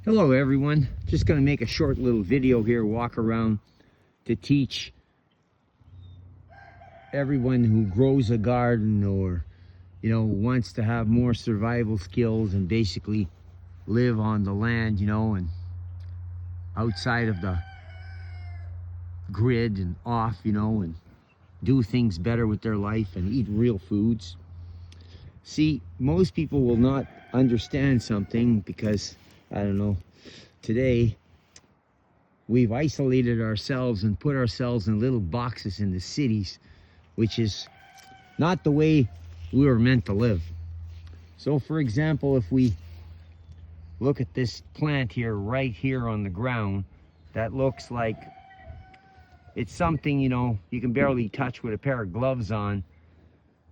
Hello everyone, just going to make a short little video here, walk around to teach everyone who grows a garden or wants to have more survival skills and basically live on the land, and outside of the grid and off, and do things better with their life and eat real foods. See, most people will not understand something because I don't know, today we've isolated ourselves and put ourselves in little boxes in the cities, which is not the way we were meant to live. So for example, if we look at this plant here, right here on the ground, that looks like it's something, you can barely touch with a pair of gloves on,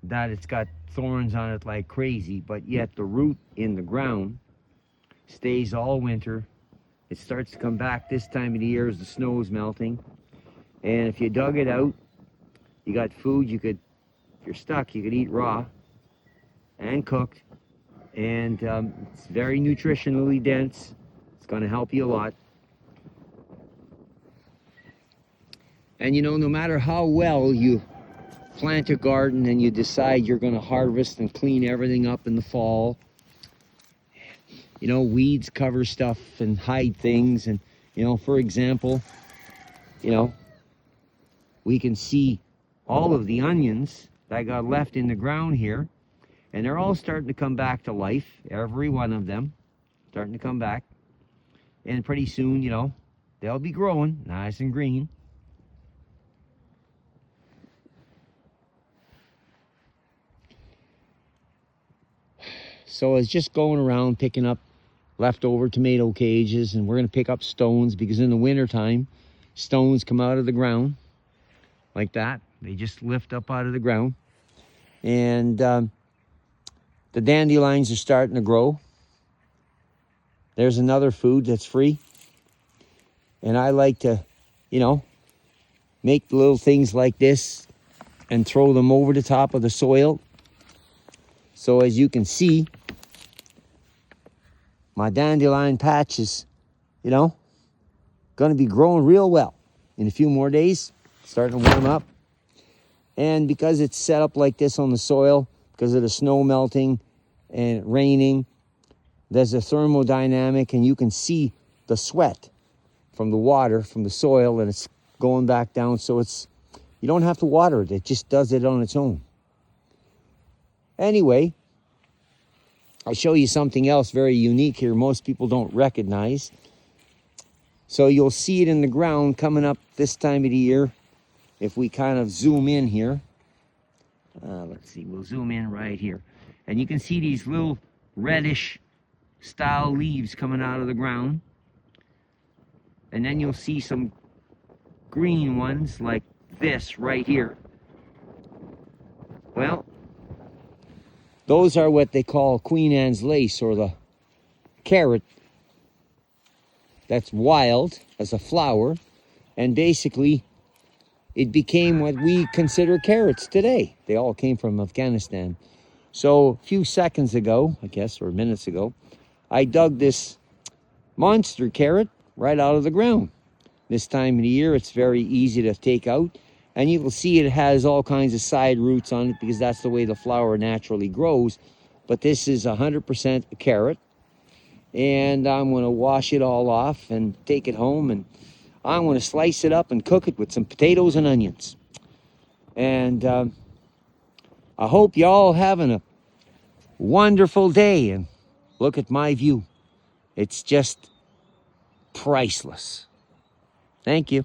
that it's got thorns on it like crazy, but yet the root in the ground stays all winter. It starts to come back this time of the year as the snow is melting. And if you dug it out, you got food. If you're stuck, you could eat raw and cooked. And it's very nutritionally dense. It's going to help you a lot. And no matter how well you plant a garden and you decide you're going to harvest and clean everything up in the fall, weeds cover stuff and hide things. And, for example, we can see all of the onions that got left in the ground here, and they're all starting to come back to life. Every one of them starting to come back. And pretty soon, they'll be growing nice and green. So I was just going around picking up leftover tomato cages, and we're going to pick up stones because in the wintertime, stones come out of the ground like that. They just lift up out of the ground. And the dandelions are starting to grow. There's another food that's free. And I like to, make little things like this and throw them over the top of the soil. So as you can see, my dandelion patch is, going to be growing real well. In a few more days, starting to warm up. And because it's set up like this on the soil, because of the snow melting and it raining, there's a thermodynamic, and you can see the sweat from the water, from the soil, and it's going back down. So you don't have to water it. It just does it on its own. Anyway, I'll show you something else very unique here most people don't recognize. So you'll see it in the ground coming up this time of the year. If we kind of zoom in here. Let's see, we'll zoom in right here. And you can see these little reddish style leaves coming out of the ground. And then you'll see some green ones like this right here. Well, those are what they call Queen Anne's lace, or the carrot that's wild as a flower. And basically, it became what we consider carrots today. They all came from Afghanistan. So a few seconds ago, I guess, or minutes ago, I dug this monster carrot right out of the ground. This time of the year, it's very easy to take out. And you will see it has all kinds of side roots on it because that's the way the flower naturally grows. But this is 100% a carrot. And I'm going to wash it all off and take it home. And I'm going to slice it up and cook it with some potatoes and onions. And I hope y'all having a wonderful day. And look at my view. It's just priceless. Thank you.